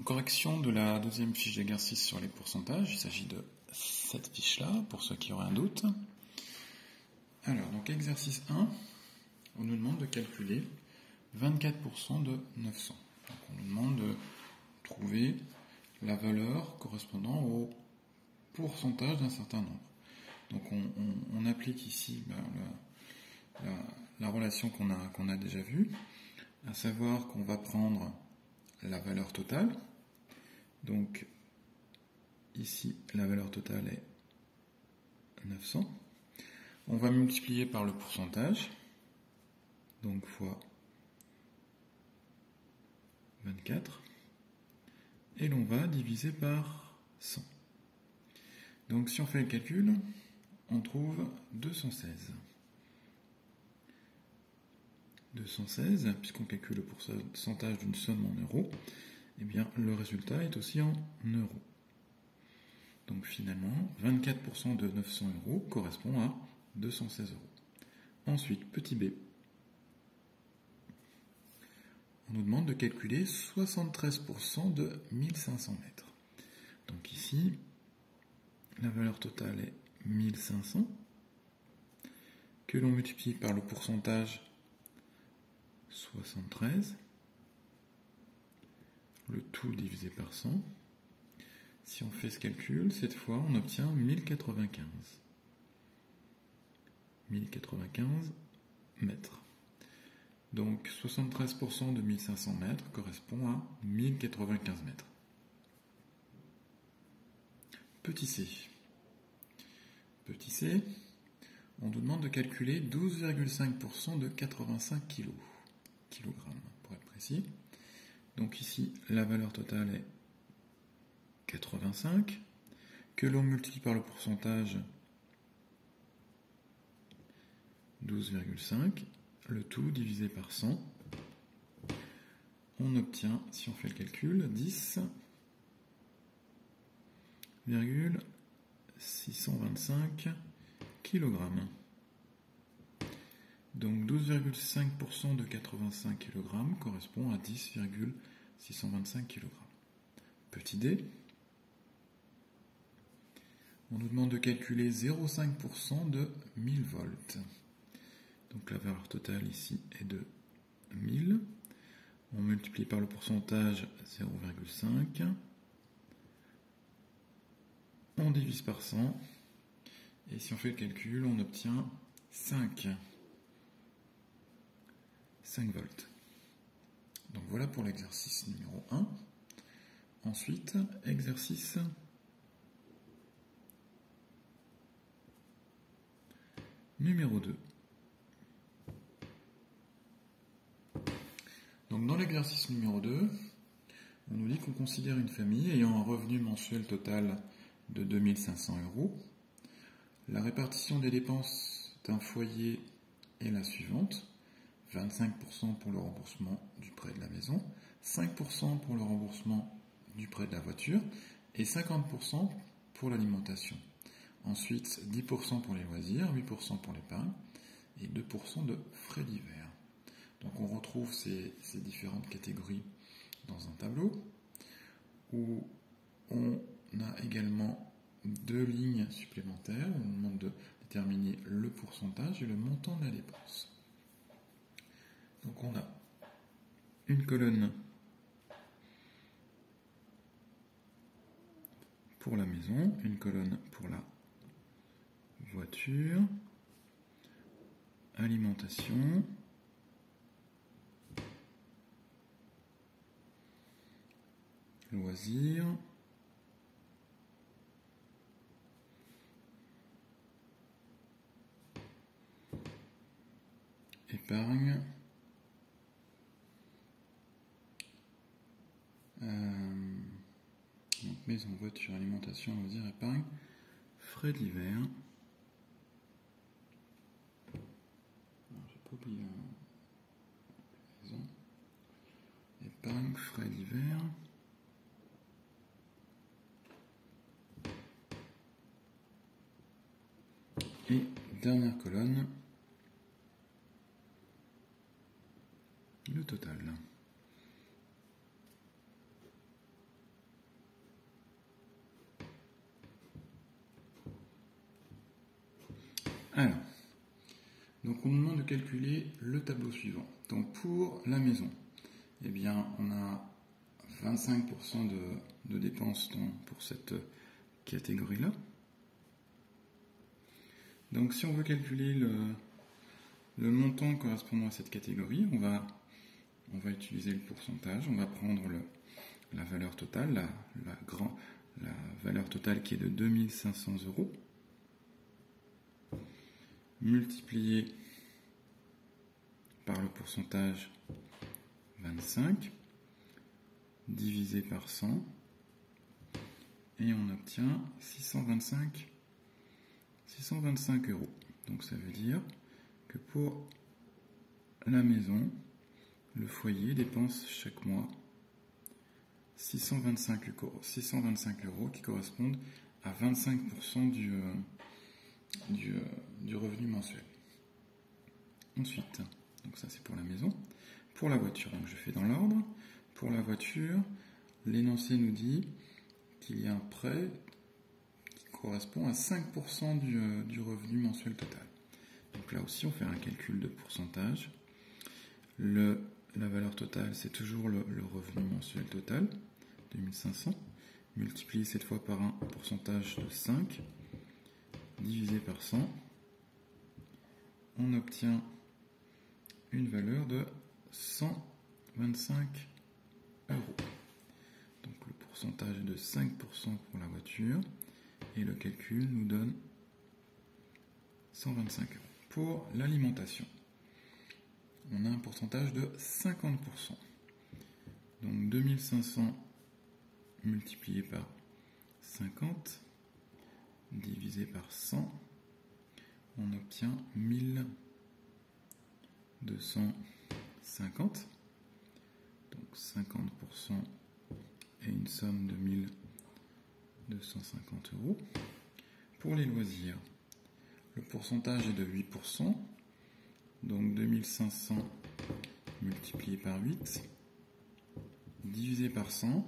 correction de la deuxième fiche d'exercice sur les pourcentages. Il s'agit de cette fiche-là, pour ceux qui auraient un doute. Alors, donc exercice 1, on nous demande de calculer 24% de 900. Donc, on nous demande de trouver la valeur correspondant au pourcentage d'un certain nombre. Donc, on applique ici la relation qu'on a déjà vue, à savoir qu'on va prendre la valeur totale. Donc, ici, la valeur totale est 900. On va multiplier par le pourcentage, donc fois 24, et l'on va diviser par 100. Donc, si on fait le calcul, on trouve 216. 216, puisqu'on calcule le pourcentage d'une somme en euros, eh bien, le résultat est aussi en euros. Donc finalement, 24% de 900 euros correspond à 216 euros. Ensuite, petit b. On nous demande de calculer 73% de 1500 mètres. Donc ici, la valeur totale est 1500, que l'on multiplie par le pourcentage 73, le tout divisé par 100. Si on fait ce calcul, cette fois, on obtient 1095. 1095 mètres. Donc 73% de 1500 mètres correspond à 1095 mètres. Petit c. Petit c, on nous demande de calculer 12,5% de 85 kg, pour être précis. Donc ici, la valeur totale est 85, que l'on multiplie par le pourcentage 12,5, le tout divisé par 100. On obtient, si on fait le calcul, 10,625 kg. Donc 12,5% de 85 kg correspond à 10,625 kg. Petit d. On nous demande de calculer 0,5% de 1000 volts. Donc la valeur totale ici est de 1000. On multiplie par le pourcentage 0,5. On divise par 100. Et si on fait le calcul, on obtient 5 volts. Donc voilà pour l'exercice numéro 1. Ensuite, exercice numéro 2. Donc dans l'exercice numéro 2, on nous dit qu'on considère une famille ayant un revenu mensuel total de 2500 euros. La répartition des dépenses d'un foyer est la suivante. 25% pour le remboursement du prêt de la maison, 5% pour le remboursement du prêt de la voiture et 50% pour l'alimentation. Ensuite, 10% pour les loisirs, 8% pour l'épargne et 2% de frais divers. Donc on retrouve ces différentes catégories dans un tableau où on a également deux lignes supplémentaires où on nous demande de déterminer le pourcentage et le montant de la dépense. Donc on a une colonne pour la maison, une colonne pour la voiture, alimentation, loisirs, épargne, donc maison, voiture, alimentation, loisirs, épargne, frais divers. J'ai pas oublié maison, épargne, frais divers. Et dernière colonne, le total. Alors, donc on nous demande de calculer le tableau suivant. Donc pour la maison, eh bien on a 25% de dépenses pour cette catégorie-là. Donc si on veut calculer le montant correspondant à cette catégorie, on va utiliser le pourcentage, on va prendre la valeur totale, la valeur totale qui est de 2500 €, multiplié par le pourcentage 25, divisé par 100, et on obtient 625 €. Donc ça veut dire que pour la maison, le foyer dépense chaque mois 625 € qui correspondent à 25% du revenu mensuel. Ensuite, donc ça c'est pour la maison. Pour la voiture, donc je fais dans l'ordre. Pour la voiture, l'énoncé nous dit qu'il y a un prêt qui correspond à 5% du revenu mensuel total. Donc là aussi, on fait un calcul de pourcentage. La valeur totale, c'est toujours le revenu mensuel total, 2500, multiplié cette fois par un pourcentage de 5, divisé par 100. On obtient une valeur de 125 €. Donc le pourcentage est de 5% pour la voiture et le calcul nous donne 125 €. Pour l'alimentation, on a un pourcentage de 50%. Donc 2500 multiplié par 50 divisé par 100, on obtient 1250. Donc 50% et une somme de 1250 €. Pour les loisirs, le pourcentage est de 8%. Donc 2500 multiplié par 8 divisé par 100,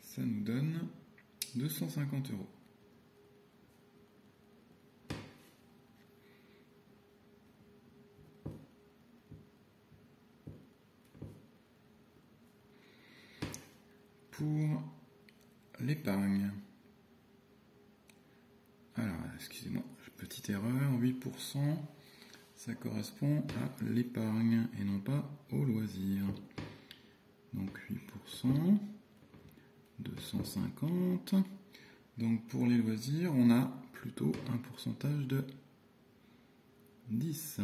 ça nous donne 250 €. Pour l'épargne, alors excusez-moi, petite erreur, 8%, ça correspond à l'épargne et non pas au loisir. Donc 8%, 250. Donc pour les loisirs, on a plutôt un pourcentage de 10.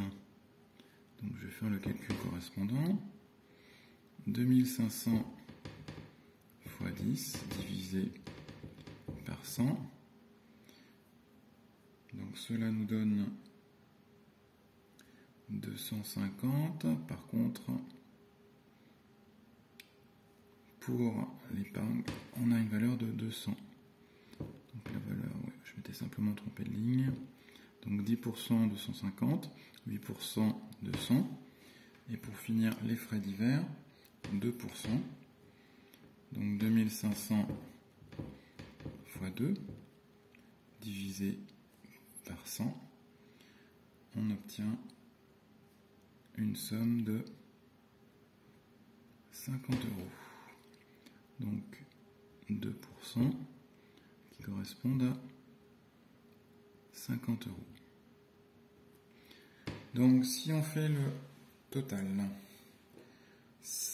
Donc je vais faire le calcul correspondant. 2500 fois 10 divisé par 100. Donc cela nous donne 250. Par contre, pour l'épargne, on a une valeur de 200. Donc la valeur, je m'étais simplement trompé de ligne. Donc 10% 250, 8% 200. Et pour finir, les frais divers, 2%. Donc 2500 fois 2, divisé par 100, on obtient une somme de 50 €. Donc 2% qui correspondent à 50 €. Donc si on fait le total,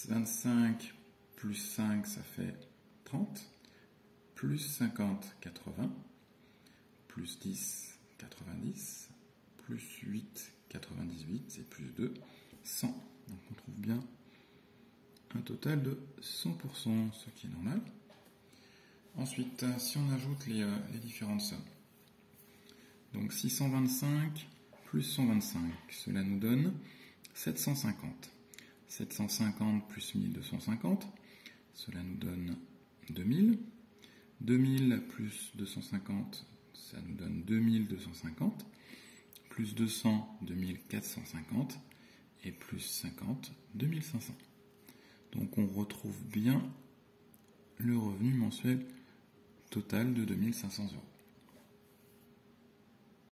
25 plus 5 ça fait 30, plus 50 80, plus 10 90, plus 8 98 et plus 2 100. Donc on trouve bien un total de 100%, ce qui est normal. Ensuite, si on ajoute les différentes sommes, donc 625 plus 125, cela nous donne 750. 750 plus 1250, cela nous donne 2000. 2000 plus 250, ça nous donne 2250. Plus 200, 2450. Et plus 50, 2500. Donc on retrouve bien le revenu mensuel total de 2500 €.